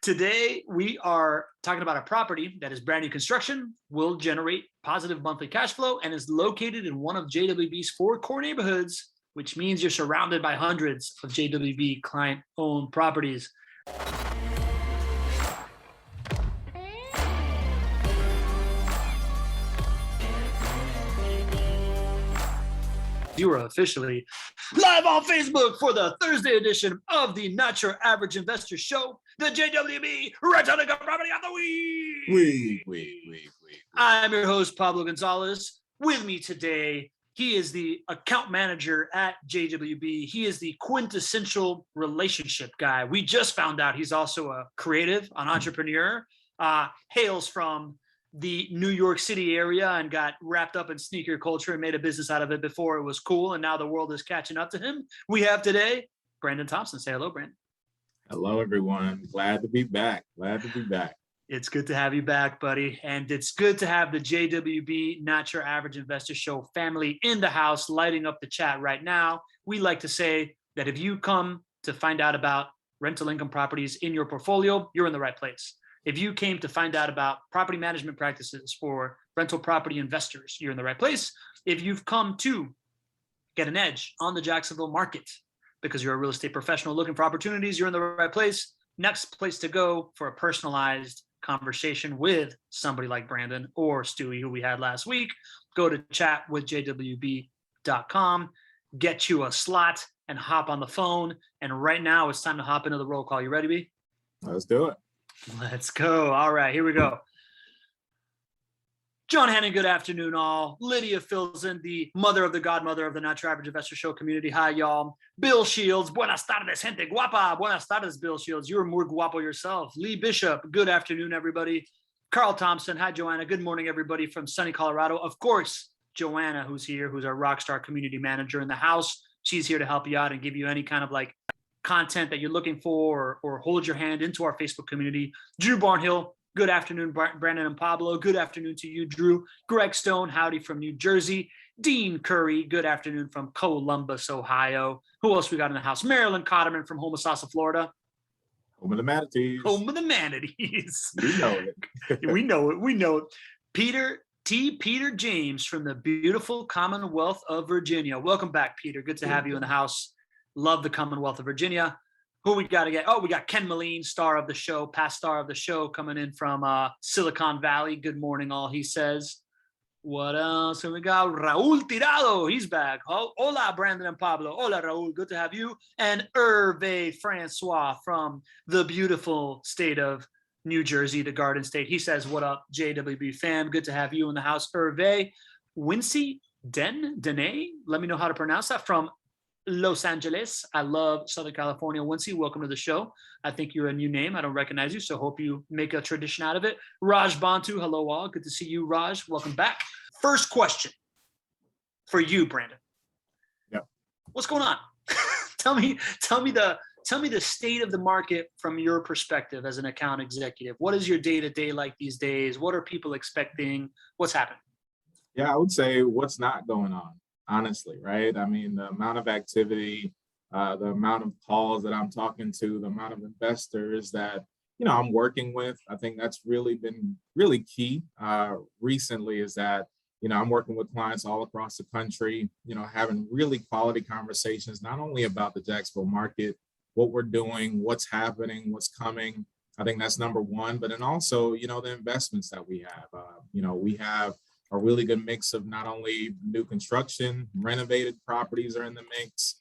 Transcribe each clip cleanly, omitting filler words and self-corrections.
Today, we are talking about a property that is brand new construction, will generate positive monthly cash flow, and is located in one of JWB's 4 core neighborhoods, which means you're surrounded by hundreds of JWB client-owned properties. You are officially live on Facebook for the Thursday edition of the Not Your Average Investor Show, the JWB Rental Income Property of the Week. I'm your host, Pablo Gonzalez. With me today, he is the account manager at JWB. He is the quintessential relationship guy. We just found out he's also a creative, an entrepreneur, hails from the New York City area and got wrapped up in sneaker culture and made a business out of it before it was cool. And now the world is catching up to him. We have today, Brandon Thompson. Say hello, Brandon. Hello, everyone. Glad to be back. It's good to have you back, buddy. And it's good to have the JWB Not Your Average Investor Show family in the house, lighting up the chat right now. We like to say that if you come to find out about rental income properties in your portfolio, you're in the right place. If you came to find out about property management practices for rental property investors, you're in the right place. If you've come to get an edge on the Jacksonville market because you're a real estate professional looking for opportunities, you're in the right place. Next place to go for a personalized conversation with somebody like Brandon or Stewie, who we had last week, go to chatwithjwb.com, get you a slot and hop on the phone. And right now it's time to hop into the roll call. You ready, B? Let's do it. Let's go. All right, here we go. John Hannon, good afternoon, all. Lydia fills in, the mother of the godmother of the Not Your Average Investor Show community. Hi, y'all. Bill Shields, buenas tardes, gente guapa. Buenas tardes, Bill Shields. You're more guapo yourself. Lee Bishop, good afternoon, everybody. Carl Thompson, hi, Joanna. Good morning, everybody from sunny Colorado. Of course, Joanna, who's here, who's our rockstar community manager in the house. She's here to help you out and give you any kind of content that you're looking for or hold your hand into our Facebook community. Drew Barnhill, good afternoon, Brandon and Pablo. Good afternoon to you, Drew. Greg Stone, howdy from New Jersey. Dean Curry, good afternoon from Columbus, Ohio. Who else we got in the house? Marilyn Cotterman from Homosassa, Florida. Home of the manatees. We know it. we know it. Peter James from the beautiful Commonwealth of Virginia. Welcome back, Peter. Good to have you in the house. Love the Commonwealth of Virginia. Who we got again? Oh, we got Ken Moline, star of the show, past star of the show, coming in from Silicon Valley. Good morning, all, he says. What else? And we got Raul Tirado. He's back. Hola, Brandon and Pablo. Hola, Raul. Good to have you. And Hervé Francois from the beautiful state of New Jersey, the Garden State. He says, what up, JWB fam? Good to have you in the house. Hervé Wincy Dene, let me know how to pronounce that, from Los Angeles. I love Southern California. Wincy, welcome to the show. I think you're a new name. I don't recognize you, so hope you make a tradition out of it. Raj Bantu, hello all. Good to see you, Raj. Welcome back. First question for you, Brandon. Yeah. What's going on? Tell me the state of the market from your perspective as an account executive. What is your day-to-day like these days? What are people expecting? What's happening? Yeah, I would say what's not going on. Honestly, right? I mean, the amount of activity, the amount of calls that I'm talking to, the amount of investors that, I'm working with, I think that's really been really key recently is that, I'm working with clients all across the country, having really quality conversations, not only about the Jacksonville market, what we're doing, what's happening, what's coming. I think that's number one, but then also, the investments that we have, we have a really good mix of not only new construction, renovated properties are in the mix,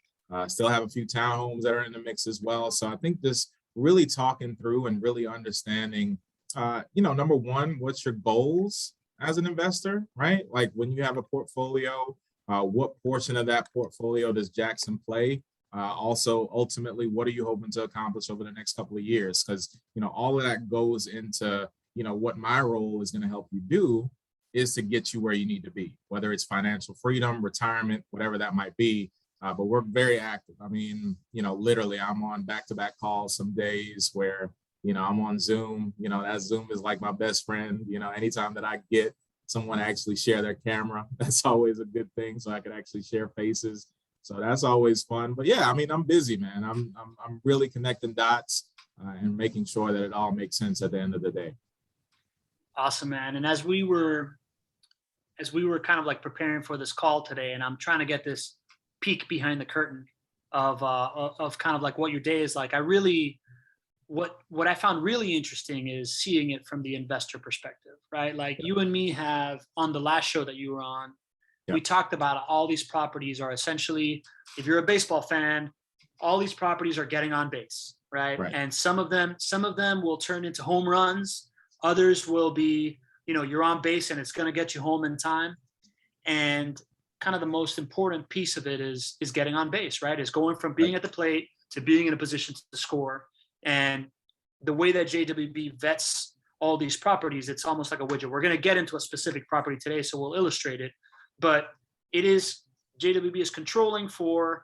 still have a few townhomes that are in the mix as well. So I think just really talking through and really understanding, number one, what's your goals as an investor, right? Like when you have a portfolio, what portion of that portfolio does Jackson play? Also, ultimately, what are you hoping to accomplish over the next couple of years? Because, all of that goes into, what my role is going to help you do is to get you where you need to be, whether it's financial freedom, retirement, whatever that might be. But we're very active. I mean, literally I'm on back-to-back calls some days where, I'm on Zoom, that Zoom is like my best friend. Anytime that I get someone to actually share their camera, that's always a good thing. So I can actually share faces. So that's always fun. But yeah, I mean, I'm busy, man. I'm really connecting dots. and making sure that it all makes sense at the end of the day. Awesome, man. And as we were kind of like preparing for this call today, and I'm trying to get this peek behind the curtain of kind of like what your day is like, I really, what I found really interesting is seeing it from the investor perspective, right? Like you and me have, on the last show that you were on, we talked about all these properties are essentially, if you're a baseball fan, all these properties are getting on base, right? And some of them will turn into home runs. Others will be, you're on base and it's going to get you home in time. And kind of the most important piece of it is getting on base, right? Is going from being at the plate to being in a position to score. And the way that JWB vets all these properties, it's almost like a widget. We're going to get into a specific property today, so we'll illustrate it. But JWB is controlling for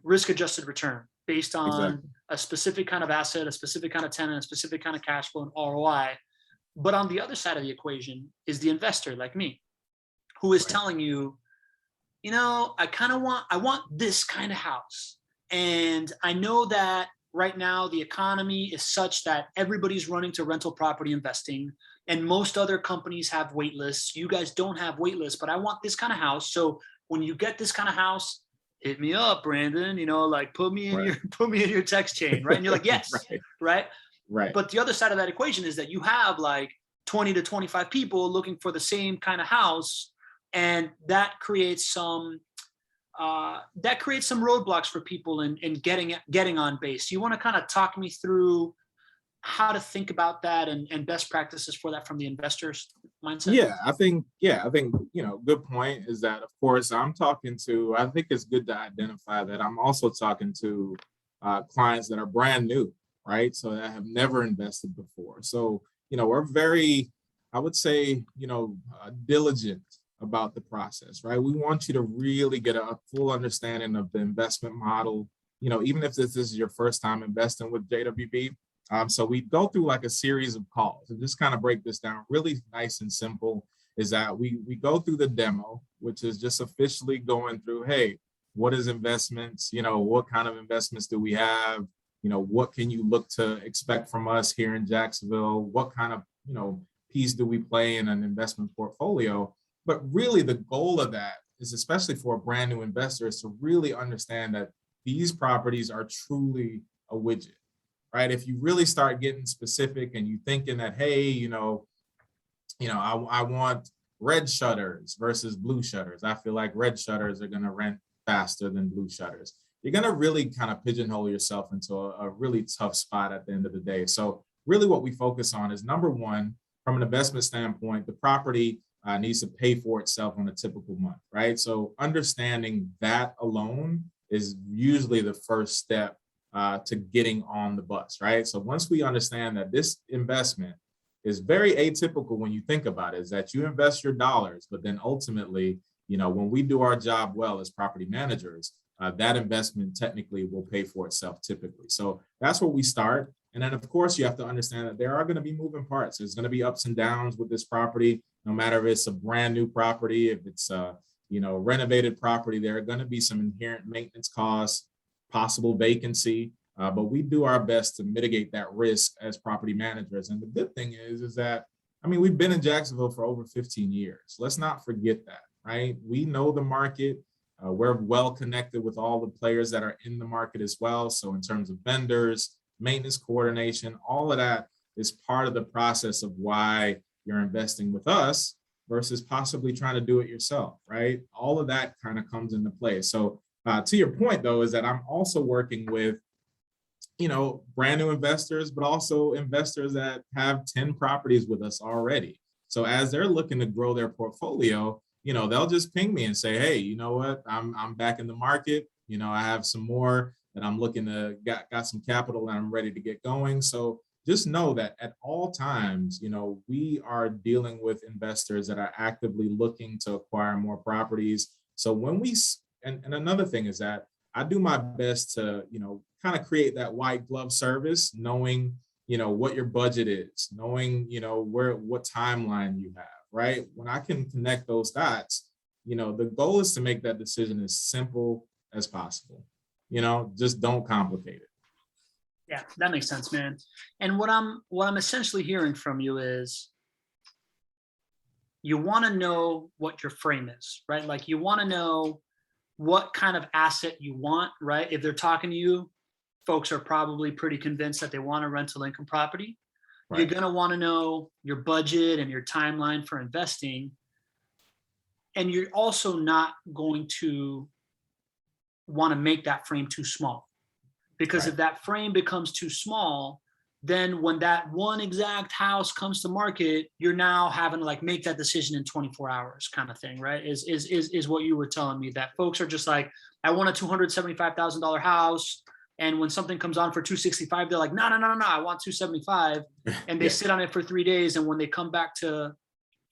risk-adjusted return based on a specific kind of asset, a specific kind of tenant, a specific kind of cash flow and ROI. But on the other side of the equation is the investor like me, who is telling you, I want this kind of house. And I know that right now the economy is such that everybody's running to rental property investing, and most other companies have wait lists. You guys don't have wait lists, but I want this kind of house. So when you get this kind of house, hit me up, Brandon, like put me in your text chain, right? And you're like, yes, right. But the other side of that equation is that you have like 20 to 25 people looking for the same kind of house. And that creates some roadblocks for people in getting on base. You want to kind of talk me through how to think about that and best practices for that from the investor's mindset? Yeah, I think, good point is that, of course, I think it's good to identify that I'm also talking to clients that are brand new, right? So that have never invested before. So, we're very, I would say, diligent about the process, right? We want you to really get a full understanding of the investment model, even if this is your first time investing with JWB. So we go through like a series of calls and just kind of break this down really nice and simple is that we go through the demo, which is just officially going through, hey, what is investments? What kind of investments do we have? What can you look to expect from us here in Jacksonville? What kind of, piece do we play in an investment portfolio? But really the goal of that is, especially for a brand new investor, is to really understand that these properties are truly a widget. Right? If you really start getting specific and you thinking that, hey, I want red shutters versus blue shutters. I feel like red shutters are going to rent faster than blue shutters. You're going to really kind of pigeonhole yourself into a really tough spot at the end of the day. So really what we focus on is, number one, from an investment standpoint, the property needs to pay for itself on a typical month, right? So understanding that alone is usually the first step to getting on the bus, right? So once we understand that this investment is very atypical when you think about it, is that you invest your dollars, but then ultimately, when we do our job well as property managers, that investment technically will pay for itself typically. So that's where we start. And then of course you have to understand that there are going to be moving parts. There's going to be ups and downs with this property, no matter if it's a brand new property, if it's a renovated property, there are going to be some inherent maintenance costs, possible vacancy, but we do our best to mitigate that risk as property managers. And the good thing is that, we've been in Jacksonville for over 15 years. Let's not forget that, right? We know the market. We're well connected with all the players that are in the market as well. So in terms of vendors, maintenance coordination, all of that is part of the process of why you're investing with us versus possibly trying to do it yourself, right? All of that kind of comes into play. So to your point, though, is that I'm also working with, brand new investors, but also investors that have 10 properties with us already. So as they're looking to grow their portfolio, they'll just ping me and say, hey, you know what, I'm back in the market. I have some more that I'm looking to got some capital and I'm ready to get going. So just know that at all times, we are dealing with investors that are actively looking to acquire more properties. So when and another thing is that I do my best to, kind of create that white glove service, knowing, what your budget is, knowing, what timeline you have, right? When I can connect those dots, the goal is to make that decision as simple as possible. Just don't complicate it. Yeah, that makes sense, man. And what I'm essentially hearing from you is you want to know what your frame is, right? Like you want to know what kind of asset you want, right? If they're talking to you, folks are probably pretty convinced that they want a rental income property. You're Right. going to want to know your budget and your timeline for investing. And you're also not going to want to make that frame too small. Because Right. if that frame becomes too small, then when that one exact house comes to market, you're now having to like make that decision in 24 hours kind of thing, right? Is what you were telling me, that folks are just like, I want a $275,000 house. And when something comes on for 265, they're like, no, I want 275. And they Yeah. sit on it for 3 days. And when they come back to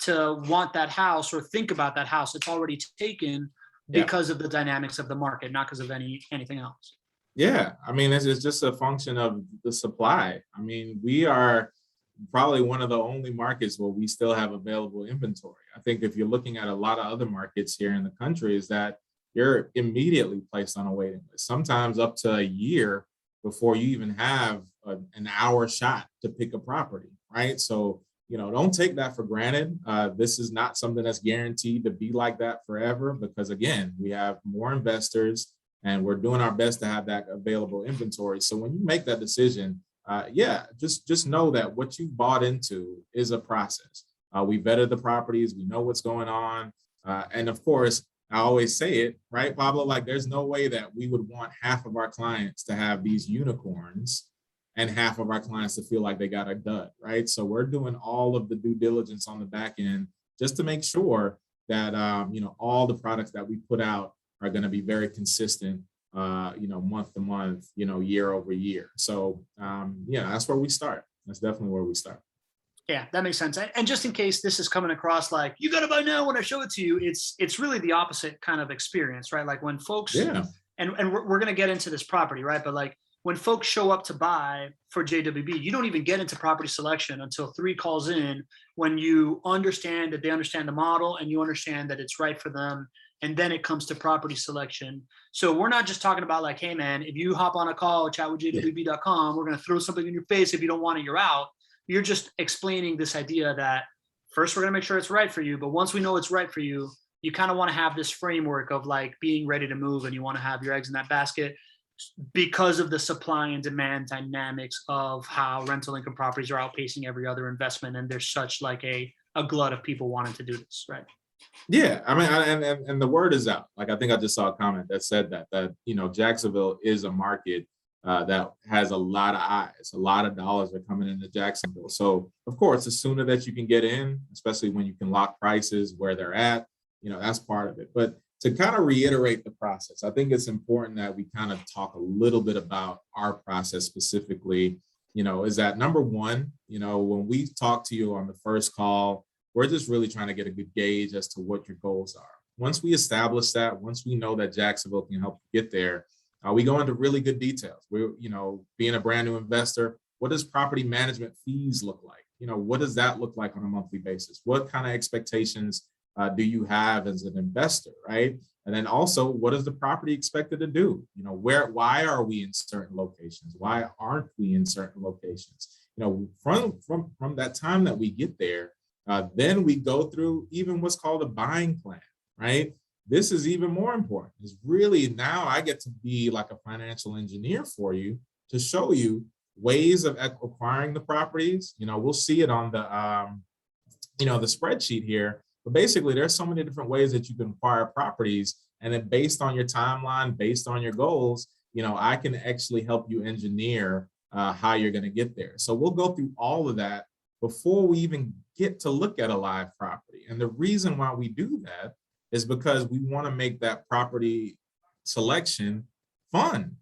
want that house or think about that house, it's already taken Yeah. because of the dynamics of the market, not because of anything else. Yeah, I mean, it's just a function of the supply. I mean, we are probably one of the only markets where we still have available inventory. I think if you're looking at a lot of other markets here in the country, is that you're immediately placed on a waiting list, sometimes up to a year before you even have an hour shot to pick a property, right? So, don't take that for granted. This is not something that's guaranteed to be like that forever because, again, we have more investors and we're doing our best to have that available inventory. So when you make that decision, just know that what you bought into is a process. We vetted the properties, we know what's going on, and of course, I always say it, right, Pablo? Like, there's no way that we would want half of our clients to have these unicorns, and half of our clients to feel like they got a dud, right? So we're doing all of the due diligence on the back end just to make sure that all the products that we put out are going to be very consistent, month to month, year over year. So, that's where we start. That's definitely where we start. Yeah, that makes sense. And just in case this is coming across like you got to buy now when I show it to you, it's really the opposite kind of experience, right? Like when folks, Yeah. and we're going to get into this property, right? But like when folks show up to buy for JWB, you don't even get into property selection until 3 calls in, when you understand that they understand the model and you understand that it's right for them. And then it comes to property selection. So we're not just talking about like, hey man, if you hop on a call, chatwithjwb.com, we're going to throw something in your face. If you don't want it, you're out. You're just explaining this idea that first we're going to make sure it's right for you. But once we know it's right for you, you kind of want to have this framework of like being ready to move, and you want to have your eggs in that basket because of the supply and demand dynamics of how rental income properties are outpacing every other investment. And there's such like a glut of people wanting to do this, right? Yeah, I mean, and the word is out. Like, I think I just saw a comment that said that Jacksonville is a market that has a lot of eyes, a lot of dollars are coming into Jacksonville. So, of course, the sooner that you can get in, especially when you can lock prices where they're at, that's part of it. But to kind of reiterate the process, I think it's important that we kind of talk a little bit about our process specifically. Is that number one? When we talk to you on the first call, we're just really trying to get a good gauge as to what your goals are. Once we establish that, once we know that Jacksonville can help you get there, we go into really good details. We're, being a brand new investor, what does property management fees look like? What does that look like on a monthly basis? What kind of expectations do you have as an investor, right? And then also, what is the property expected to do? Why are we in certain locations? Why aren't we in certain locations? From that time that we get there, then we go through even what's called a buying plan, right? This is even more important. It's really, now I get to be like a financial engineer for you to show you ways of acquiring the properties. We'll see it on the spreadsheet here, but basically there's so many different ways that you can acquire properties. And then based on your timeline, based on your goals, I can actually help you engineer how you're going to get there. So we'll go through all of that before we even get to look at a live property. And the reason why we do that is because we want to make that property selection fun.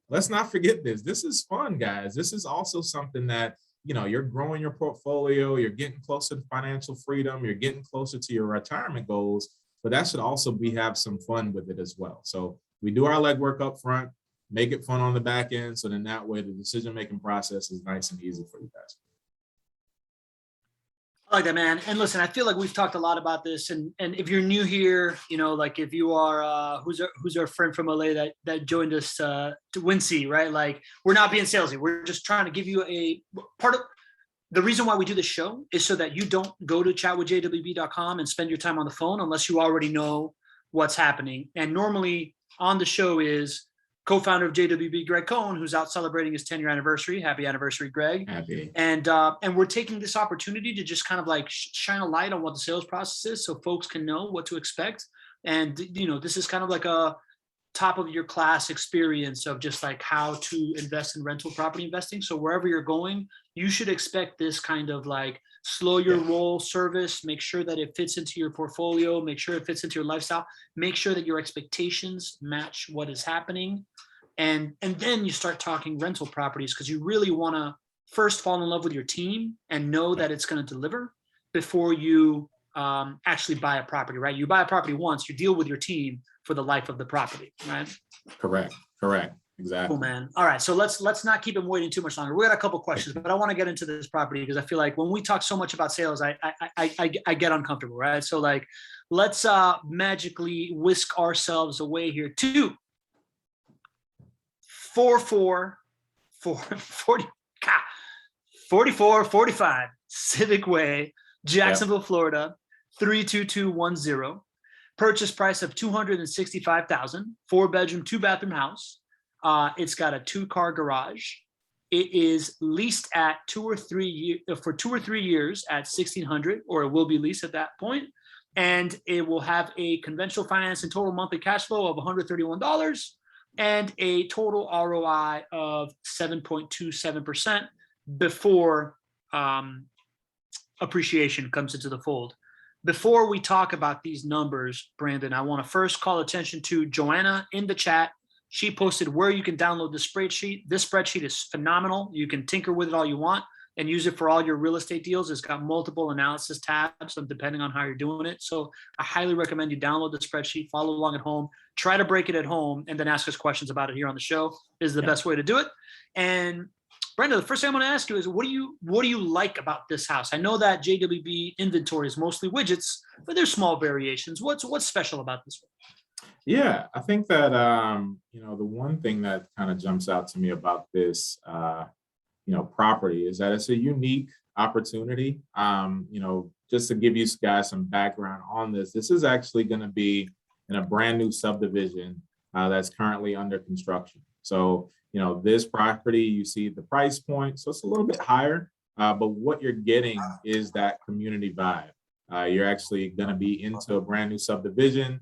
Let's not forget this. This is fun, guys. This is also something that, you're growing your portfolio, you're getting closer to financial freedom, you're getting closer to your retirement goals, but that should also have some fun with it as well. So we do our legwork up front, make it fun on the back end. So then that way the decision-making process is nice and easy for you guys. I like that, man. And listen, I feel like we've talked a lot about this. And if you're new here, you know, like if you are, who's our friend from LA that joined us to Wincy, right? Like we're not being salesy. We're just trying to give you a part of the reason why we do this show is so that you don't go to chatwithjwb.com and spend your time on the phone unless you already know what's happening. And normally on the show is co-founder of JWB, Gregg, who's out celebrating his 10-year anniversary. Happy anniversary, Gregg. Happy. And we're taking this opportunity to just kind of like shine a light on what the sales process is so folks can know what to expect. And, you know, this is kind of like a top of your class experience of just like how to invest in rental property investing. So wherever you're going, you should expect this kind of like slow your roll service, make sure that it fits into your portfolio, make sure it fits into your lifestyle, make sure that your expectations match what is happening. And then you start talking rental properties because you really want to first fall in love with your team and know that it's going to deliver before you actually buy a property, right? You buy a property once, you deal with your team for the life of the property, right? Correct. Exactly. Cool, man. All right, so let's not keep them waiting too much longer. We got a couple questions, but I want to get into this property because I feel like when we talk so much about sales, I get uncomfortable, right? So like, let's magically whisk ourselves away here to 4445 Civic Way, Jacksonville, Florida, 32210. Purchase price of $265,000, 4-bedroom, 2-bathroom house. It's got a 2-car garage. It is leased at 2 or 3 years for 2 or 3 years at $1,600, or it will be leased at that point. And it will have a conventional finance and total monthly cash flow of $131 and a total ROI of 7.27% before appreciation comes into the fold. Before we talk about these numbers, Brandon, I want to first call attention to Joanna in the chat. She posted where you can download the spreadsheet. This spreadsheet is phenomenal. You can tinker with it all you want and use it for all your real estate deals. It's got multiple analysis tabs, depending on how you're doing it. So I highly recommend you download the spreadsheet, follow along at home, try to break it at home, and then ask us questions about it here on the show. This is the best way to do it. And Brenda, the first thing I'm going to ask you is, what do you like about this house? I know that JWB inventory is mostly widgets, but there's small variations. What's special about this one? Yeah, I think that the one thing that kind of jumps out to me about this property is that it's a unique opportunity. Just to give you guys some background on this is actually going to be in a brand new subdivision that's currently under construction. So this property, you see the price point, so it's a little bit higher, but what you're getting is that community vibe. You're actually going to be into a brand new subdivision.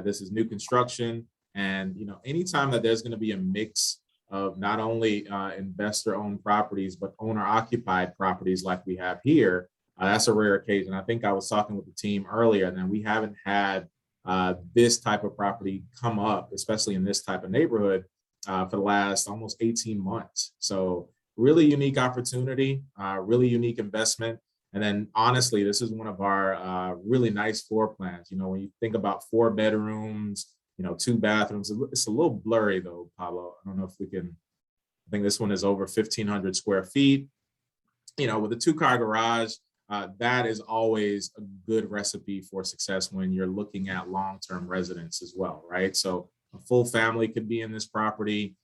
This is new construction, and anytime that there's going to be a mix of not only investor-owned properties but owner-occupied properties like we have here, that's a rare occasion. I think I was talking with the team earlier, and then we haven't had this type of property come up, especially in this type of neighborhood, for the last almost 18 months. So really unique opportunity, really unique investment. And then honestly, this is one of our really nice floor plans. When you think about 4 bedrooms, 2 bathrooms, it's a little blurry though, Pablo. I don't know if we can, I think this one is over 1,500 square feet. With a 2-car garage, that is always a good recipe for success when you're looking at long-term residents as well, right? So a full family could be in this property.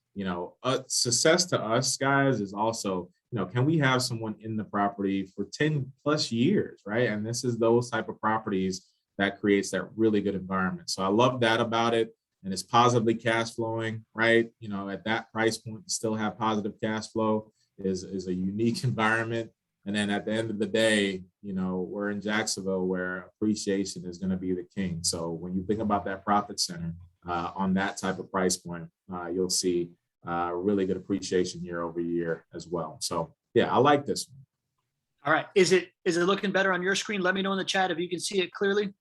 Success to us guys is also, can we have someone in the property for 10 plus years, right? And this is those type of properties that creates that really good environment. So I love that about it. And it's positively cash flowing, right? At that price point, to still have positive cash flow is a unique environment. And then at the end of the day, we're in Jacksonville where appreciation is going to be the king. So when you think about that profit center on that type of price point, you'll see really good appreciation year over year as well. So yeah, I like this one. All right. Is it looking better on your screen? Let me know in the chat if you can see it clearly.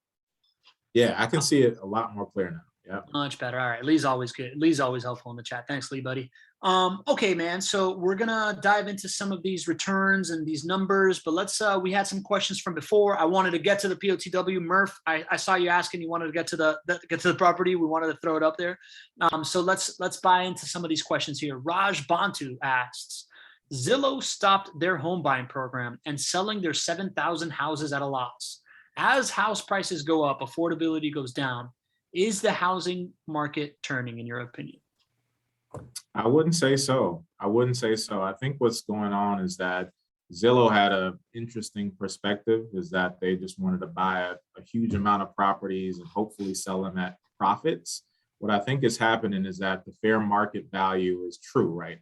Yeah, I can see it a lot more clear now. Yeah. Much better. All right. Lee's always good. Lee's always helpful in the chat. Thanks, Lee, buddy. Okay, man. So we're going to dive into some of these returns and these numbers, but we had some questions from before. I wanted to get to the POTW. Murph, I saw you asking, you wanted to get to the property. We wanted to throw it up there. So let's buy into some of these questions here. Raj Bantu asks, Zillow stopped their home buying program and selling their 7,000 houses at a loss. As house prices go up, affordability goes down. Is the housing market turning, in your opinion? I wouldn't say so. I wouldn't say so. I think what's going on is that Zillow had a interesting perspective, is that they just wanted to buy a huge amount of properties and hopefully sell them at profits. What I think is happening is that the fair market value is true right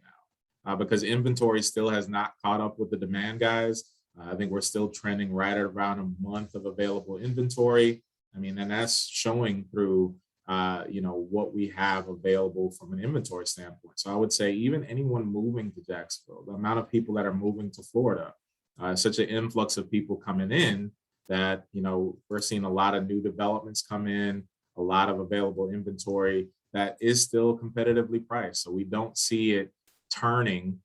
now, because inventory still has not caught up with the demand, guys. I think we're still trending right at around a month of available inventory. I mean, and that's showing through what we have available from an inventory standpoint. So I would say even anyone moving to Jacksonville, the amount of people that are moving to Florida, such an influx of people coming in that, we're seeing a lot of new developments come in, a lot of available inventory that is still competitively priced. So we don't see it turning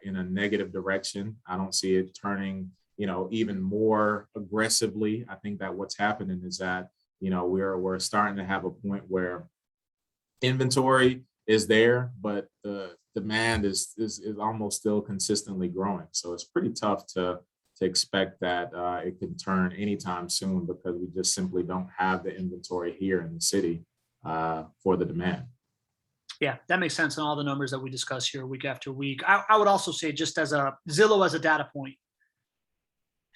in a negative direction. I don't see it turning, even more aggressively. I think that what's happening is that we're starting to have a point where inventory is there, but the demand is almost still consistently growing. So it's pretty tough to expect that it can turn anytime soon, because we just simply don't have the inventory here in the city for the demand. Yeah, that makes sense. And all the numbers that we discuss here week after week. I would also say, just as a Zillow as a data point,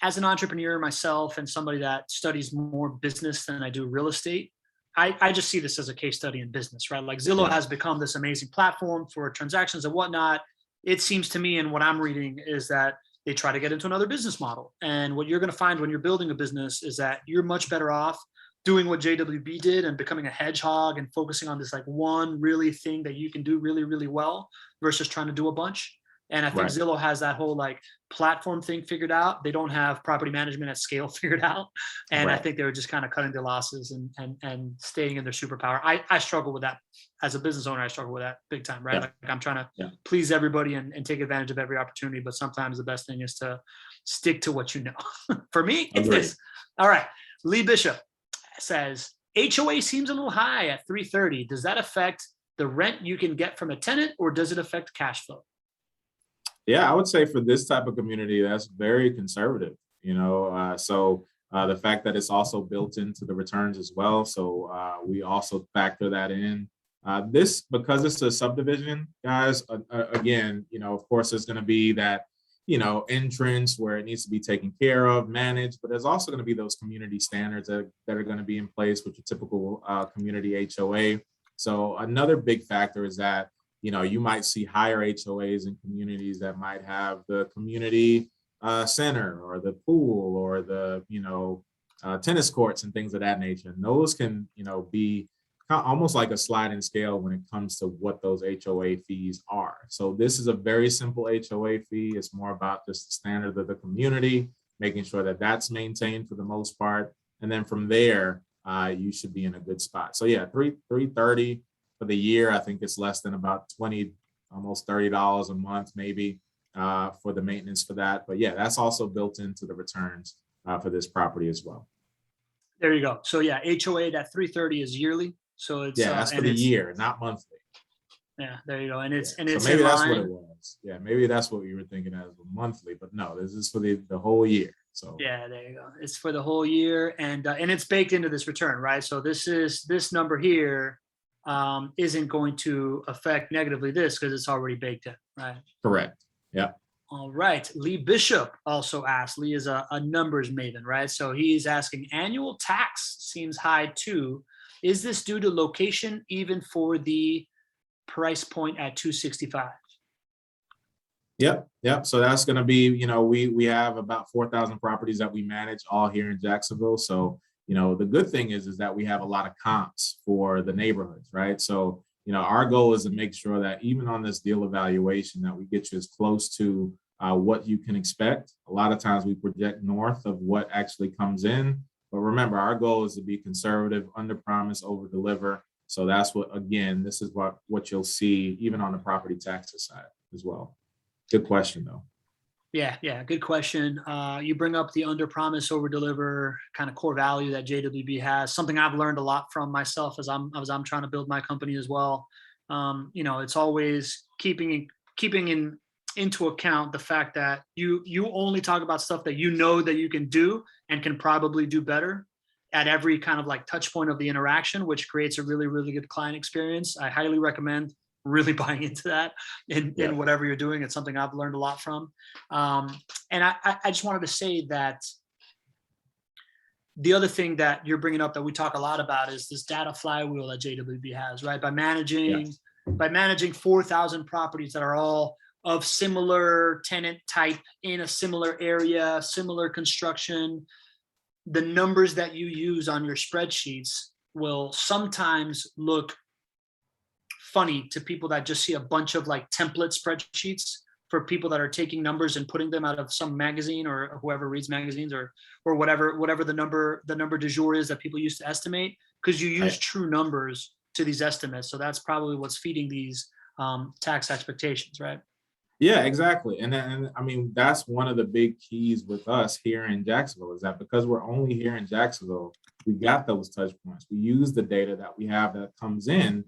as an entrepreneur myself and somebody that studies more business than I do real estate, I just see this as a case study in business, right? Like Zillow has become this amazing platform for transactions and whatnot. It seems to me, and what I'm reading, is that they try to get into another business model. And what you're going to find when you're building a business is that you're much better off doing what JWB did and becoming a hedgehog and focusing on this like one really thing that you can do really, really well, versus trying to do a bunch. And I think Right. Zillow has that whole like platform thing figured out. They don't have property management at scale figured out. And I Right. think they were just kind of cutting their losses and staying in their superpower. I struggle with that as a business owner. I struggle with that big time, right? Yeah. Like I'm trying to Yeah. please everybody and take advantage of every opportunity. But sometimes the best thing is to stick to what you know. For me, it's Agreed. this. All right. Lee Bishop says HOA seems a little high at 330. Does that affect the rent you can get from a tenant, or does it affect cash flow? Yeah, I would say for this type of community, that's very conservative. The fact that it's also built into the returns as well. So we also factor that in. This, because it's a subdivision, guys, again, of course, there's going to be that, entrance where it needs to be taken care of, managed, but there's also going to be those community standards that are going to be in place with your typical community HOA. So another big factor is that you might see higher HOAs in communities that might have the community center or the pool or the, tennis courts and things of that nature. And those can, be almost like a sliding scale when it comes to what those HOA fees are. So this is a very simple HOA fee. It's more about just the standard of the community, making sure that that's maintained for the most part. And then from there, you should be in a good spot. So yeah, 330 for the year. I think it's less than about $20, almost $30 a month, maybe for the maintenance for that. But yeah, that's also built into the returns for this property as well. There you go. So yeah, HOA, that 330 is yearly. So it's that's for the year, not monthly. Yeah, there you go. And it's so maybe that's what it was. Yeah, maybe that's what you were thinking as monthly, but no, this is for the whole year. So yeah, there you go. It's for the whole year, and it's baked into this return, right? So this number here isn't going to affect negatively this because it's already baked in, right? Correct. Yeah. All right. Lee Bishop also asked. Lee is a numbers maven, right? So he's asking, annual tax seems high too. Is this due to location, even for the price point at 265? Yep. So that's going to be, we have about 4,000 properties that we manage all here in Jacksonville. So, the good thing is that we have a lot of comps for the neighborhoods, right? So, our goal is to make sure that even on this deal evaluation that we get you as close to what you can expect. A lot of times we project north of what actually comes in. But remember, our goal is to be conservative, under promise, over deliver. So that's what, again, this is what you'll see even on the property taxes side as well. Good question, though. Yeah, good question. You bring up the under promise, over deliver kind of core value that JWB has. Something I've learned a lot from myself as I'm trying to build my company as well. It's always keeping in into account the fact that you only talk about stuff that you know that you can do and can probably do better at every kind of like touch point of the interaction, which creates a really, really good client experience. I highly recommend really buying into that in whatever you're doing. It's something I've learned a lot from. And I just wanted to say that the other thing that you're bringing up that we talk a lot about is this data flywheel that JWB has, right? By managing 4,000 properties that are all of similar tenant type in a similar area, similar construction, the numbers that you use on your spreadsheets will sometimes look funny to people that just see a bunch of like template spreadsheets for people that are taking numbers and putting them out of some magazine or whoever reads magazines or whatever the number du jour is that people use to estimate, because you use true numbers to these estimates. So that's probably what's feeding these tax expectations, right? Yeah, exactly. And I mean, that's one of the big keys with us here in Jacksonville, is that because we're only here in Jacksonville, we got those touch points. We use the data that we have that comes in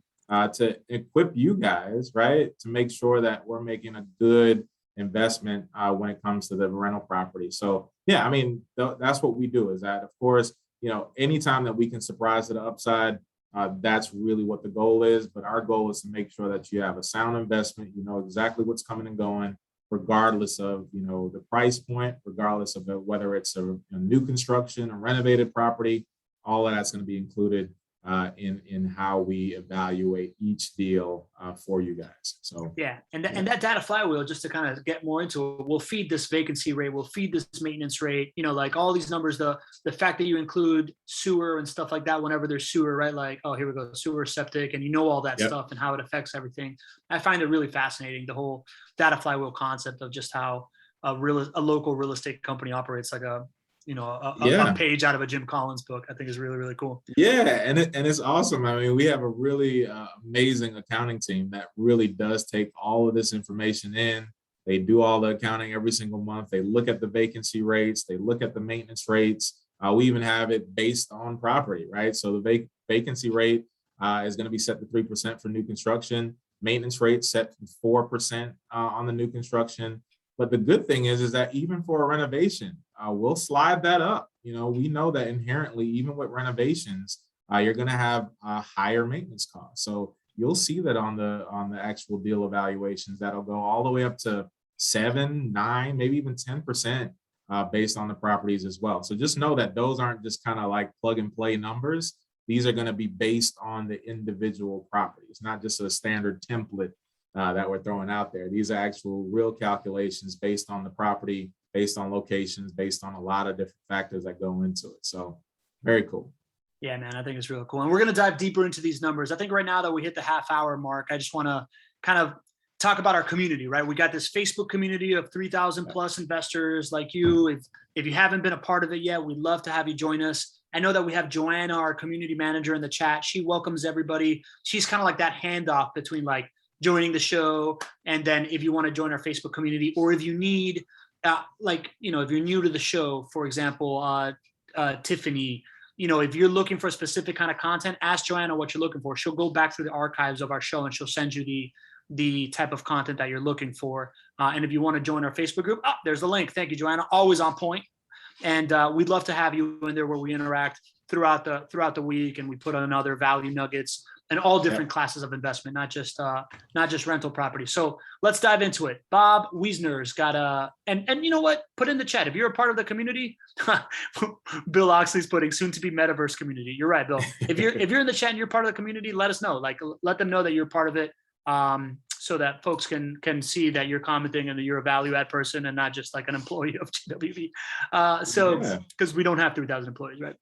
to equip you guys, right, to make sure that we're making a good investment when it comes to the rental property. So yeah, I mean, that's what we do, is that, of course, you know, anytime that we can surprise to the upside, that's really what the goal is. But our goal is to make sure that you have a sound investment. You know exactly what's coming and going, regardless of, you know, the price point, regardless of whether it's a new construction, a renovated property. All of that's going to be included in how we evaluate each deal for you guys. So yeah, and that data flywheel, just to kind of get more into it, will feed this vacancy rate, will feed this maintenance rate, you know, like all these numbers, the fact that you include sewer and stuff like that whenever there's sewer, right? Like, oh, here we go, sewer, septic, and you know all that stuff and how it affects everything. I find it really fascinating, the whole data flywheel concept of just how a local real estate company operates, like a page out of a Jim Collins book. I think is really, really cool. Yeah, and it's awesome. I mean, we have a really amazing accounting team that really does take all of this information in. They do all the accounting every single month. They look at the vacancy rates. They look at the maintenance rates. We even have it based on property, right? So the vacancy rate is going to be set to 3% for new construction. Maintenance rate set to 4% on the new construction. But the good thing is that even for a renovation, we'll slide that up. You know, we know that inherently, even with renovations, you're going to have higher maintenance costs. So you'll see that on the actual deal evaluations, that'll go all the way up to 7, 9, maybe even 10% based on the properties as well. So just know that those aren't just kind of like plug and play numbers. These are going to be based on the individual properties, not just a standard template that we're throwing out there. These are actual real calculations based on the property, based on locations, based on a lot of different factors that go into it. So very cool. Yeah, man, I think it's really cool. And we're going to dive deeper into these numbers. I think right now that we hit the half-hour mark, I just want to kind of talk about our community, right? We got this Facebook community of 3,000 plus investors like you. If you haven't been a part of it yet, we'd love to have you join us. I know that we have Joanna, our community manager, in the chat. She welcomes everybody. She's kind of like that handoff between like joining the show, and then if you want to join our Facebook community, or if you need, if you're new to the show, for example, Tiffany, you know, if you're looking for a specific kind of content, ask Joanna what you're looking for. She'll go back through the archives of our show and she'll send you the type of content that you're looking for. And if you want to join our Facebook group, there's the link. Thank you, Joanna. Always on point. And we'd love to have you in there, where we interact throughout the week, and we put on other value nuggets and all different classes of investment, not just rental property. So let's dive into it. Bob Wiesner's got and you know what? Put in the chat if you're a part of the community. Bill Oxley's putting soon to be metaverse community. You're right, Bill. If you're in the chat and you're part of the community, let us know. Like, let them know that you're part of it, so that folks can see that you're commenting and that you're a value add person and not just like an employee of JWB. Because we don't have 3,000 employees, right?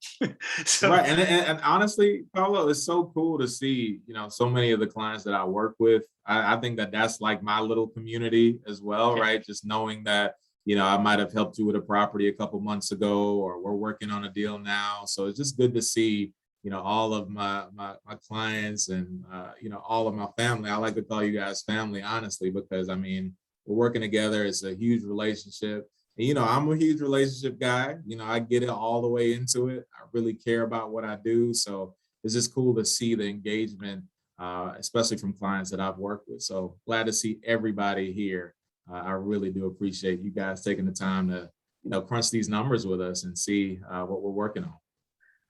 Right, and honestly, Paulo, it's so cool to see, you know, so many of the clients that I work with. I think that that's like my little community as well, right? Just knowing that, you know, I might have helped you with a property a couple months ago, or we're working on a deal now. So it's just good to see, you know, all of my clients and, you know, all of my family. I like to call you guys family, honestly, because I mean, we're working together. It's a huge relationship. And, you know, I'm a huge relationship guy. You know, I get it all the way into it. I really care about what I do. So it's just cool to see the engagement, especially from clients that I've worked with. So glad to see everybody here I really do appreciate you guys taking the time to, crunch these numbers with us and see what we're working on.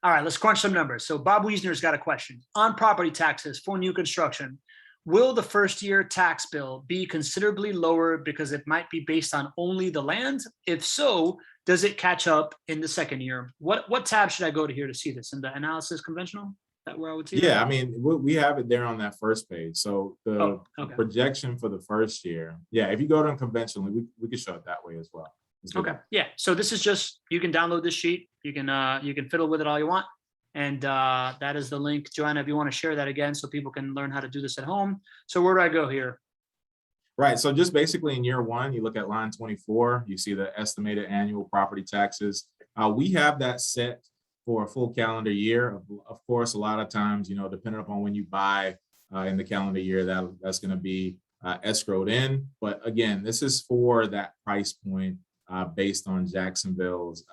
All right, let's crunch some numbers. So Bob Wiesner's got a question. On property taxes for new construction, will the first year tax bill be considerably lower because it might be based on only the land? If so, does it catch up in the second year? What tab should I go to here to see this? In the analysis conventional? Is that where I would see it? Yeah, I mean, we have it there on that first page. So the projection for the first year, if you go to conventionally, we can show it that way as well. Okay. Yeah. So this is just, you can download this sheet. You can fiddle with it all you want. And that is the link. Joanna, if you want to share that again so people can learn how to do this at home. So where do I go here? Right. So just basically in year one, you look at line 24, you see the estimated annual property taxes. We have that set for a full calendar year. Of course, a lot of times, depending upon when you buy in the calendar year, that's going to be escrowed in. But again, this is for that price point based on Jacksonville's,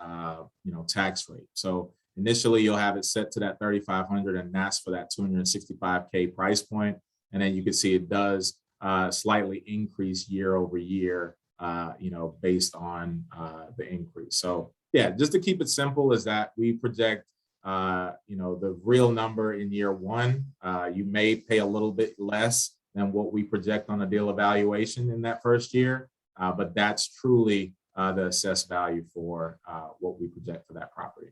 tax rate. So initially, you'll have it set to that 3,500, and that's for that 265K price point. And then you can see it does slightly increase year over year, based on the increase. So yeah, just to keep it simple is that we project, the real number in year one. You may pay a little bit less than what we project on a deal evaluation in that first year, but that's truly the assessed value for what we project for that property.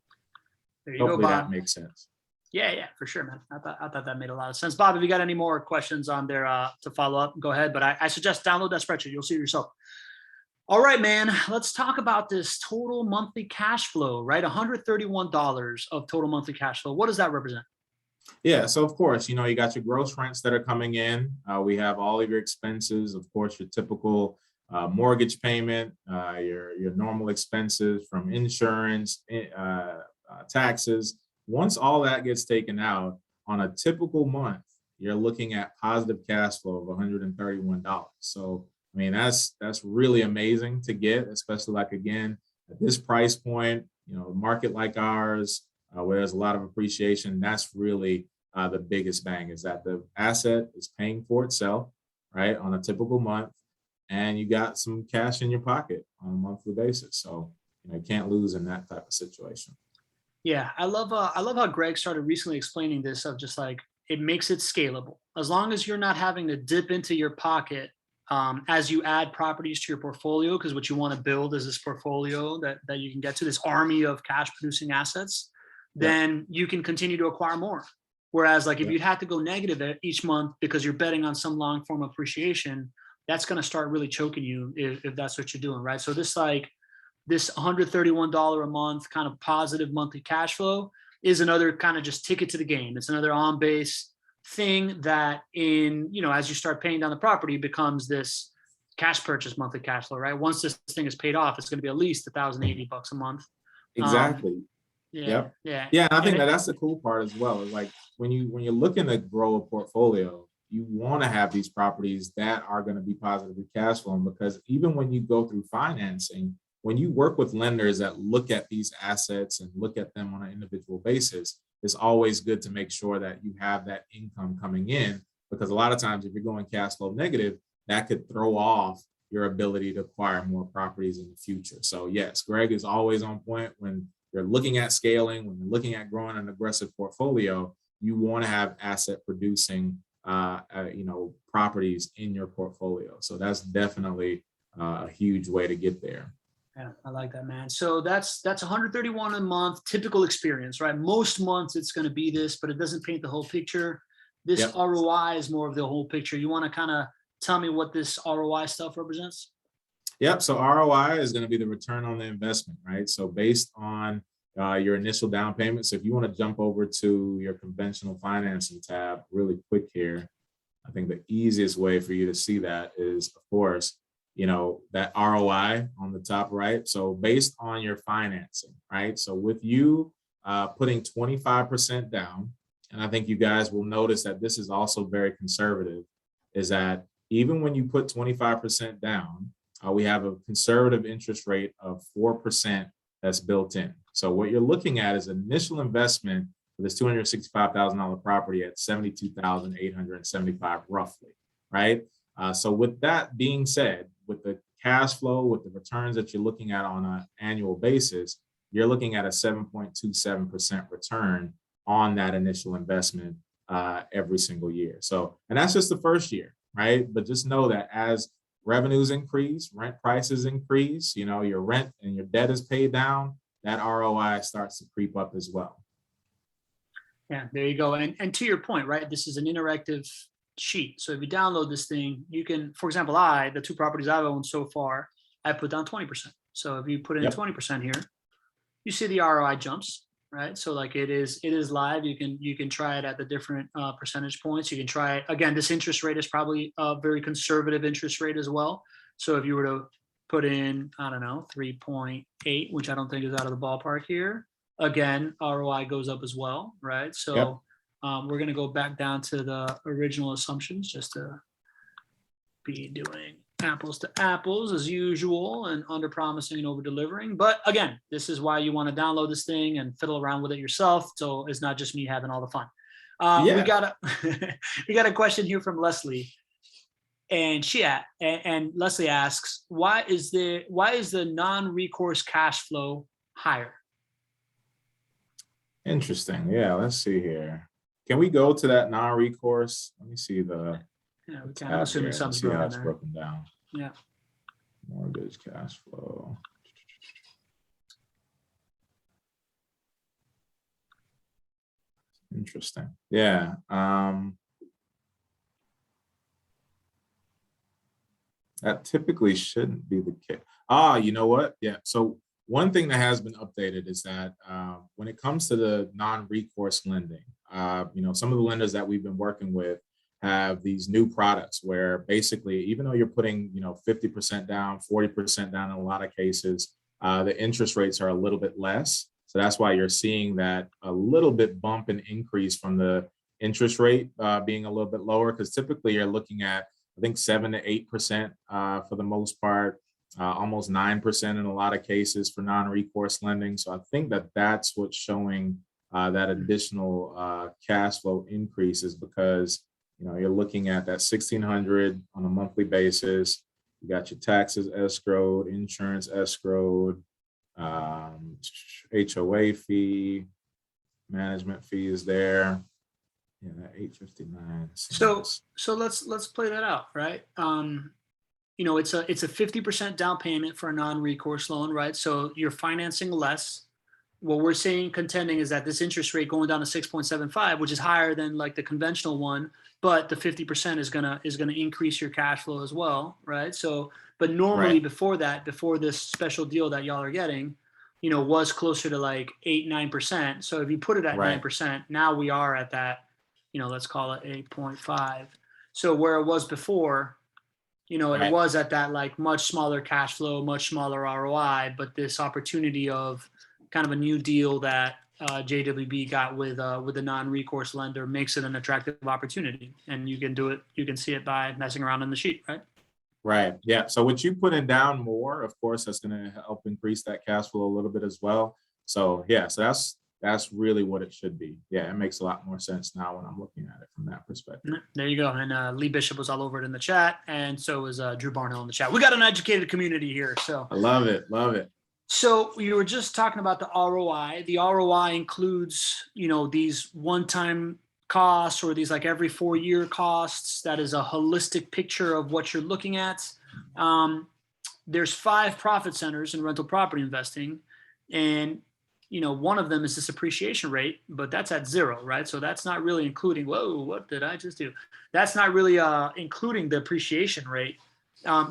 There you Hopefully go, Bob. That makes sense. Yeah, for sure, man. I thought that made a lot of sense. Bob, if you got any more questions on there to follow up, go ahead. But I suggest download that spreadsheet. You'll see it yourself. All right, man. Let's talk about this total monthly cash flow, right? $131 of total monthly cash flow. What does that represent? Yeah, so of course, you got your gross rents that are coming in. We have all of your expenses, of course, your typical mortgage payment, your normal expenses from insurance, taxes. Once all that gets taken out, on a typical month, you're looking at positive cash flow of $131. So, I mean, that's really amazing to get, especially again, at this price point, a market like ours, where there's a lot of appreciation. That's really the biggest bang, is that the asset is paying for itself, right, on a typical month, and you got some cash in your pocket on a monthly basis. So, you can't lose in that type of situation. Yeah, I love how Gregg started recently explaining this, of just it makes it scalable. As long as you're not having to dip into your pocket as you add properties to your portfolio, because what you want to build is this portfolio that you can get to, this army of cash producing assets, then you can continue to acquire more. Whereas if you'd have to go negative each month because you're betting on some long form appreciation, that's going to start really choking you if that's what you're doing, right? So this $131 a month kind of positive monthly cash flow is another kind of just ticket to the game. It's another on base thing that as you start paying down the property, becomes this cash purchase monthly cash flow, right? Once this thing is paid off, it's going to be at least $1,080 a month. Exactly. Yeah. And I think that's the cool part as well. Is when you're looking to grow a portfolio, you want to have these properties that are going to be positively cash flowing, because even when you go through financing, when you work with lenders that look at these assets and look at them on an individual basis, it's always good to make sure that you have that income coming in, because a lot of times if you're going cash flow negative, that could throw off your ability to acquire more properties in the future. So yes, Gregg is always on point. When you're looking at scaling, when you're looking at growing an aggressive portfolio, you want to have asset producing properties in your portfolio. So that's definitely a huge way to get there. Yeah, I like that, man. So that's $131 a month, typical experience, right? Most months it's going to be this, but it doesn't paint the whole picture. This ROI is more of the whole picture. You want to kind of tell me what this ROI stuff represents? Yep. So ROI is going to be the return on the investment, right? So based on your initial down payment. So if you want to jump over to your conventional financing tab really quick here, I think the easiest way for you to see that is, of course, that ROI on the top right. So based on your financing, right? So with you putting 25% down, and I think you guys will notice that this is also very conservative, is that even when you put 25% down, we have a conservative interest rate of 4% that's built in. So what you're looking at is initial investment for this $265,000 property at $72,875 roughly, right? So with that being said, with the cash flow, with the returns that you're looking at on an annual basis, you're looking at a 7.27% return on that initial investment every single year. So, and that's just the first year, right? But just know that as revenues increase, rent prices increase, your rent and your debt is paid down, that ROI starts to creep up as well. Yeah, there you go. And to your point, right? This is an interactive sheet. So if you download this thing, you can, for example, the 2 properties I've owned so far, I put down 20%. So if you put in 20% here, you see the ROI jumps, right? So like it is live. You can try it at the different percentage points. You can try it again. This interest rate is probably a very conservative interest rate as well. So if you were to put in, I don't know, 3.8, which I don't think is out of the ballpark here, again, ROI goes up as well, right? So we're going to go back down to the original assumptions just to be doing apples to apples as usual and under promising and over delivering. But again, this is why you want to download this thing and fiddle around with it yourself. So it's not just me having all the fun. We got a question here from Leslie, and Leslie asks, why is the non-recourse cash flow higher? Interesting. Yeah, let's see here. Can we go to that non-recourse? Let me see the. Yeah, we can. I'm assuming something's see how broken it's there. broken down. Yeah. Mortgage cash flow. Interesting. Yeah. That typically shouldn't be the case. You know what? Yeah. So one thing that has been updated is that when it comes to the non-recourse lending, some of the lenders that we've been working with have these new products where basically, even though you're putting, 50% down, 40% down in a lot of cases, the interest rates are a little bit less. So that's why you're seeing that a little bit bump and increase from the interest rate being a little bit lower, because typically you're looking at, I think 7 to 8% for the most part, almost 9% in a lot of cases for non-recourse lending. So I think that that's what's showing that additional cash flow increases, because you're looking at that $1,600 on a monthly basis. You got your taxes escrowed, insurance escrowed, HOA fee, management fee is there. Yeah, that 859. So let's play that out, right? It's a 50% down payment for a non-recourse loan, right? So you're financing less. What we're contending is that this interest rate going down to 6.75, which is higher than like the conventional one, but the 50% is gonna increase your cash flow as well, right? So, but normally before this special deal that y'all are getting, was closer to like 8-9%. So if you put it at 9%, now we are at that, let's call it 8.5. So where it was before, it was at that like much smaller cash flow, much smaller ROI, but this opportunity of kind of a new deal that JWB got with a non-recourse lender makes it an attractive opportunity, and you can do it. You can see it by messing around in the sheet, right? Right. Yeah. So what you put in down more, of course, that's going to help increase that cash flow a little bit as well. So yeah, so that's really what it should be. Yeah, it makes a lot more sense now when I'm looking at it from that perspective. There you go. And Lee Bishop was all over it in the chat, and so was Drew Barnhill in the chat. We got an educated community here, so I love it. Love it. So you were just talking about the ROI. The ROI includes, these one-time costs or these like every 4-year costs. That is a holistic picture of what you're looking at. There's 5 profit centers in rental property investing, and one of them is this appreciation rate, but that's at 0, right? So that's not really including. Whoa, what did I just do? That's not really including the appreciation rate.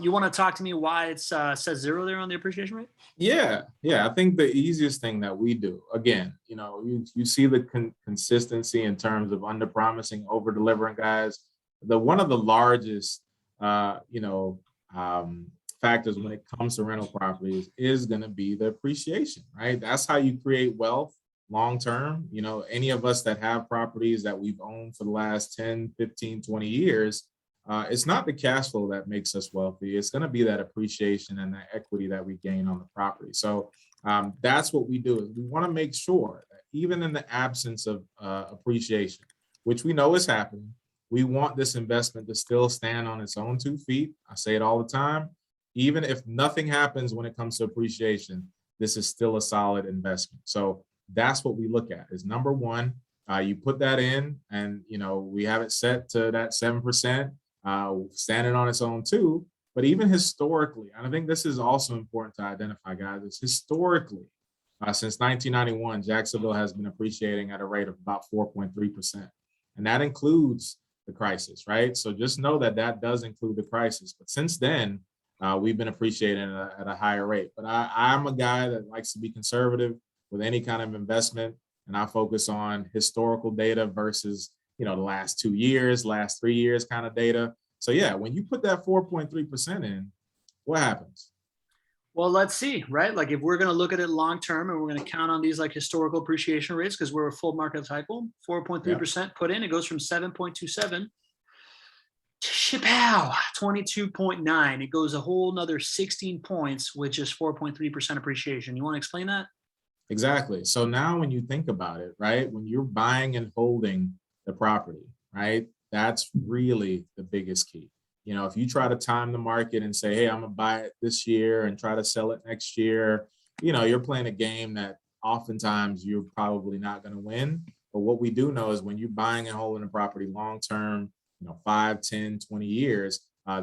You want to talk to me why it says 0 there on the appreciation rate? Yeah. I think the easiest thing that we do, again, you see the consistency in terms of under promising, over delivering, guys. One of the largest, factors when it comes to rental properties is going to be the appreciation, right? That's how you create wealth long term. Any of us that have properties that we've owned for the last 10, 15, 20 years, it's not the cash flow that makes us wealthy. It's going to be that appreciation and that equity that we gain on the property. So that's what we do. Is we want to make sure that even in the absence of appreciation, which we know is happening, we want this investment to still stand on its own 2 feet. I say it all the time. even if nothing happens when it comes to appreciation, this is still a solid investment. So that's what we look at is number one, you put that in and, we have it set to that 7%, standing on its own too. But even historically, and I think this is also important to identify, guys, is historically, since 1991, Jacksonville has been appreciating at a rate of about 4.3%. And that includes the crisis, right? So just know that that does include the crisis. But since then, we've been appreciating at a higher rate. But I'm a guy that likes to be conservative with any kind of investment. And I focus on historical data versus, the last 2 years, last 3 years kind of data. So yeah, when you put that 4.3% in, what happens? Well, let's see, right? Like if we're going to look at it long term and we're going to count on these like historical appreciation rates because we're a full market cycle, 4.3% put in, it goes from 7.27 to shapow, 22.9. It goes a whole nother 16 points, which is 4.3% appreciation. You want to explain that? Exactly. So now when you think about it, right, when you're buying and holding the property, right, that's really the biggest key. If you try to time the market and say, hey, I'm going to buy it this year and try to sell it next year, you're playing a game that oftentimes you're probably not going to win. But what we do know is when you're buying and holding a property long term, 5, 10, 20 years,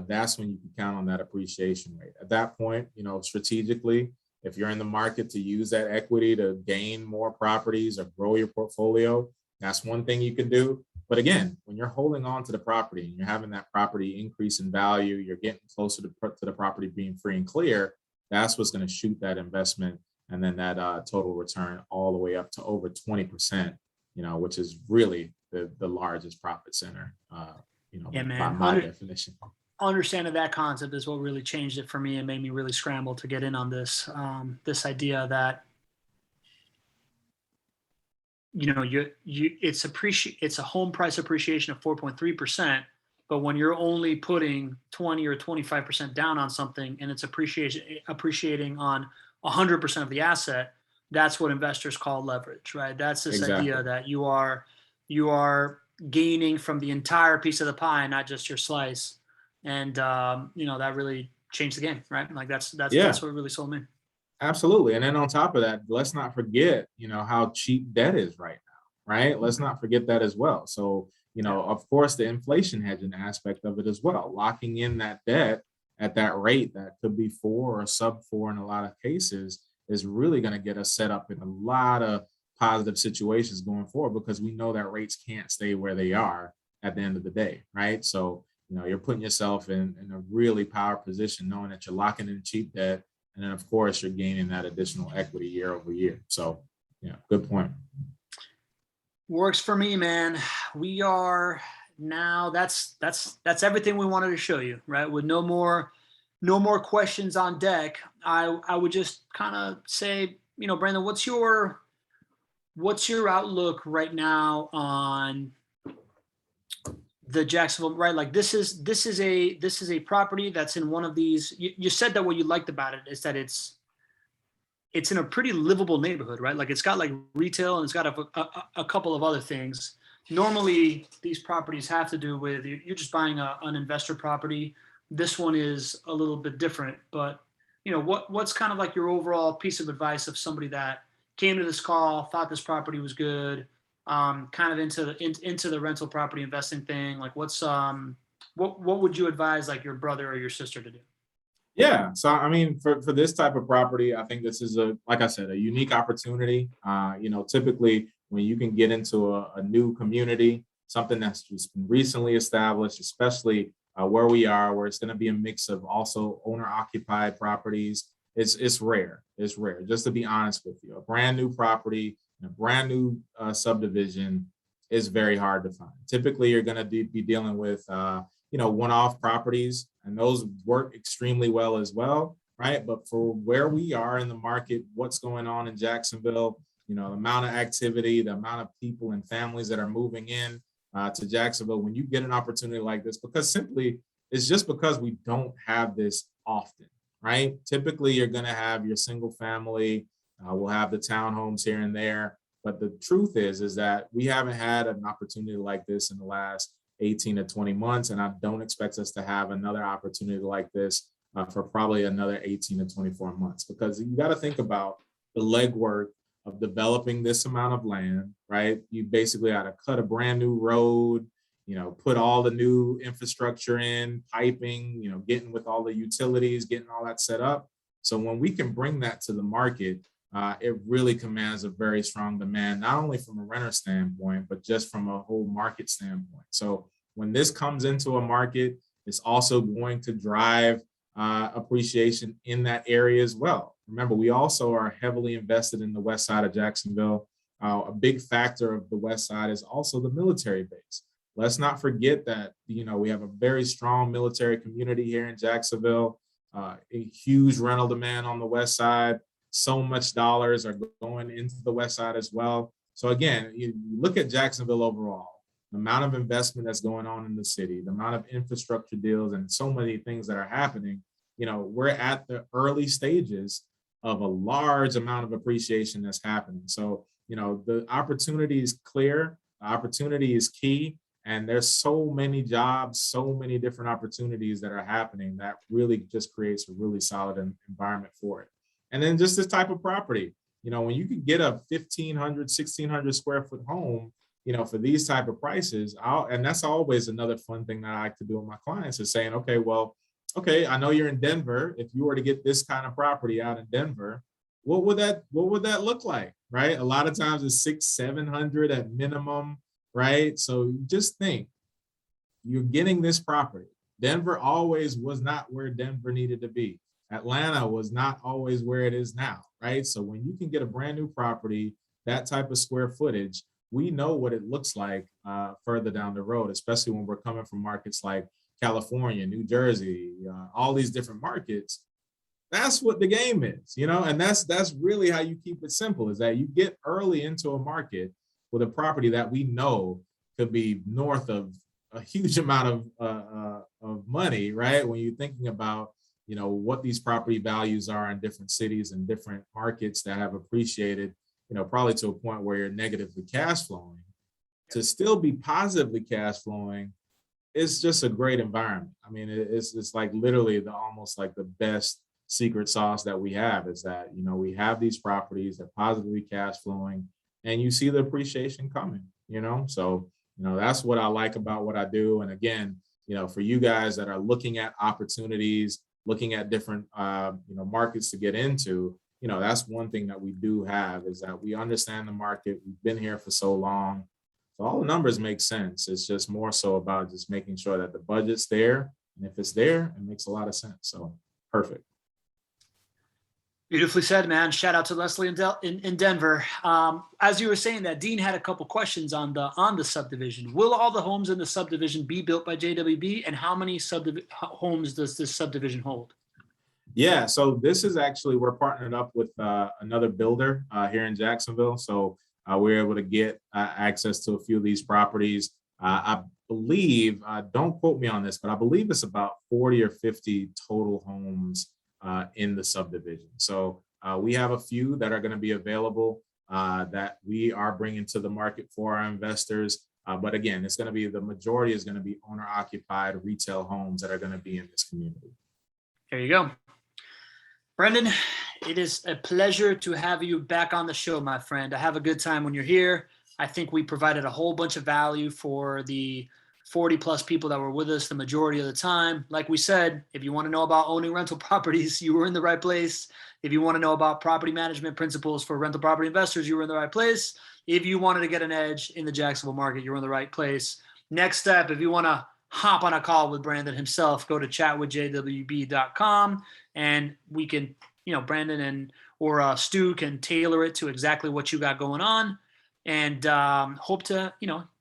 that's when you can count on that appreciation rate. At that point, strategically, if you're in the market to use that equity to gain more properties or grow your portfolio, that's one thing you can do. But again, when you're holding on to the property and you're having that property increase in value, you're getting closer to the property being free and clear, that's what's going to shoot that investment and then that total return all the way up to over 20%, which is really the largest profit center, Yeah, man. by my definition. Understanding that concept is what really changed it for me and made me really scramble to get in on this. This idea that it's a home price appreciation of 4.3%, but when you're only putting 20 or 25% down on something and it's appreciating on 100% of the asset, that's what investors call leverage, right? That's this idea that you are gaining from the entire piece of the pie, not just your slice. And that really changed the game, right? Like that's what really sold me. Absolutely. And then on top of that, let's not forget, how cheap debt is right now, right? Let's not forget that as well. So, of course, the inflation hedging aspect of it as well, locking in that debt at that rate that could be 4 or sub 4 in a lot of cases is really going to get us set up in a lot of positive situations going forward because we know that rates can't stay where they are at the end of the day, right? So, you're putting yourself in a really powerful position knowing that you're locking in cheap debt. And then, of course, you're gaining that additional equity year over year. So, good point. Works for me, man. We are now. That's everything we wanted to show you, right? With no more questions on deck. I would just kind of say, Brandon, what's your outlook right now on the Jacksonville, right? Like this is a property that's in one of these. You said that what you liked about it is that it's in a pretty livable neighborhood, right? Like it's got like retail and it's got a couple of other things. Normally, these properties have to do with you're just buying an investor property. This one is a little bit different, but what's kind of like your overall piece of advice of somebody that came to this call, thought this property was good, kind of into the rental property investing thing? Like what's what would you advise like your brother or your sister to do? Yeah. So, I mean, for this type of property, I think this is like I said, a unique opportunity. Typically when you can get into a new community, something that's just been recently established, especially where we are, where it's going to be a mix of also owner occupied properties. It's rare. It's rare. Just to be honest with you, a brand new property, a brand new subdivision is very hard to find. Typically, you're going to be dealing with, one-off properties, and those work extremely well as well, right? But for where we are in the market, what's going on in Jacksonville, the amount of activity, the amount of people and families that are moving in to Jacksonville, when you get an opportunity like this, because simply it's just because we don't have this often, right? Typically, you're going to have your single family. We'll have the townhomes here and there. But the truth is that we haven't had an opportunity like this in the last 18 to 20 months. And I don't expect us to have another opportunity like this for probably another 18 to 24 months, because you got to think about the legwork of developing this amount of land, right? You basically got to cut a brand new road, put all the new infrastructure in, piping, getting with all the utilities, getting all that set up. So when we can bring that to the market, it really commands a very strong demand, not only from a renter standpoint, but just from a whole market standpoint. So when this comes into a market, it's also going to drive appreciation in that area as well. Remember, we also are heavily invested in the west side of Jacksonville. A big factor of the west side is also the military base. Let's not forget that, we have a very strong military community here in Jacksonville, a huge rental demand on the west side. So much dollars are going into the west side as well. So again, you look at Jacksonville overall, the amount of investment that's going on in the city, the amount of infrastructure deals, and so many things that are happening. We're at the early stages of a large amount of appreciation that's happening. So, the opportunity is clear, the opportunity is key, and there's so many jobs, so many different opportunities that are happening that really just creates a really solid environment for it. And then just this type of property, when you can get a 1,500, 1,600 square foot home, for these type of prices, and that's always another fun thing that I like to do with my clients is saying, okay, I know you're in Denver. If you were to get this kind of property out in Denver, what would that look like, right? A lot of times it's 600-700 at minimum, right? So just think, you're getting this property. Denver always was not where Denver needed to be. Atlanta was not always where it is now, right? So when you can get a brand new property, that type of square footage, we know what it looks like further down the road, especially when we're coming from markets like California, New Jersey, all these different markets. That's what the game is, and that's really how you keep it simple, is that you get early into a market with a property that we know could be north of a huge amount of money, right? When you're thinking about, what these property values are in different cities and different markets that have appreciated, probably to a point where you're negatively cash flowing, to still be positively cash flowing, it's just a great environment. I mean, it's like literally almost like the best secret sauce that we have is that, we have these properties that are positively cash flowing and you see the appreciation coming, so, that's what I like about what I do. And again, for you guys that are looking at opportunities, looking at different, markets to get into, that's one thing that we do have is that we understand the market. We've been here for so long. So all the numbers make sense. It's just more so about just making sure that the budget's there. And if it's there, it makes a lot of sense. So perfect. Beautifully said, man. Shout out to Leslie in Denver. As you were saying that, Dean had a couple questions on the subdivision. Will all the homes in the subdivision be built by JWB? And how many homes does this subdivision hold? Yeah, so this is actually, we're partnered up with another builder here in Jacksonville. So we're able to get access to a few of these properties. I believe, don't quote me on this, but I believe it's about 40 or 50 total homes in the subdivision. So we have a few that are going to be available that we are bringing to the market for our investors. But again, it's going to be, the majority is going to be owner occupied retail homes that are going to be in this community. There you go. Brendan, it is a pleasure to have you back on the show, my friend. I have a good time when you're here. I think we provided a whole bunch of value for the 40 plus people that were with us the majority of the time. Like we said, if you want to know about owning rental properties, you were in the right place. If you want to know about property management principles for rental property investors, you were in the right place. If you wanted to get an edge in the Jacksonville market, you're in the right place. Next step, if you want to hop on a call with Brandon himself, go to chatwithjwb.com and we can, Brandon or Stu can tailor it to exactly what you got going on, and hope to,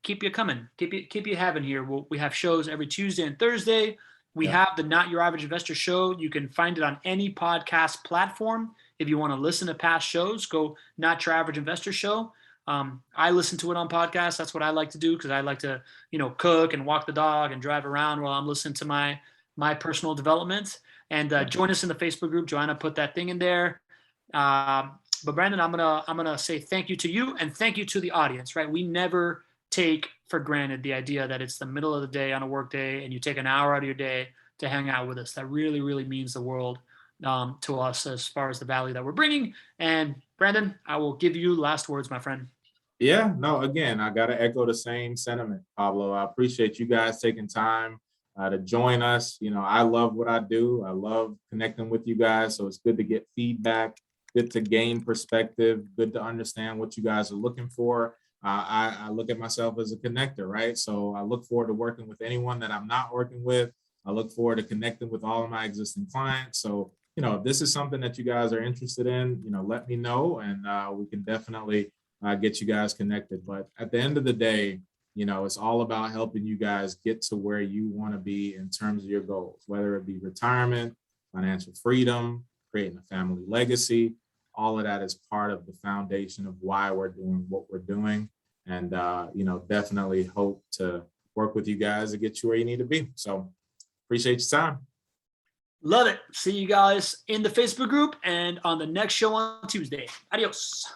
keep you coming, keep you having here. We have shows every Tuesday and Thursday. We have the Not Your Average Investor show. You can find it on any podcast platform. If you want to listen to past shows, go Not Your Average Investor show. I listen to it on podcasts. That's what I like to do because I like to, cook and walk the dog and drive around while I'm listening to my personal development. And join us in the Facebook group. Joanna put that thing in there. But Brandon, I'm gonna say thank you to you and thank you to the audience. Right? We never take for granted the idea that it's the middle of the day on a work day and you take an hour out of your day to hang out with us. That really, really means the world to us as far as the value that we're bringing. And Brandon, I will give you last words, my friend. Yeah, no, again, I got to echo the same sentiment, Pablo. I appreciate you guys taking time to join us. You know, I love what I do. I love connecting with you guys. So it's good to get feedback, good to gain perspective, good to understand what you guys are looking for. I look at myself as a connector, right? So I look forward to working with anyone that I'm not working with. I look forward to connecting with all of my existing clients. So, you know, if this is something that you guys are interested in, you know, let me know, and we can definitely get you guys connected. But at the end of the day, you know, it's all about helping you guys get to where you want to be in terms of your goals, whether it be retirement, financial freedom, creating a family legacy. All of that is part of the foundation of why we're doing what we're doing. And, you know, definitely hope to work with you guys to get you where you need to be. So appreciate your time. Love it. See you guys in the Facebook group and on the next show on Tuesday. Adios.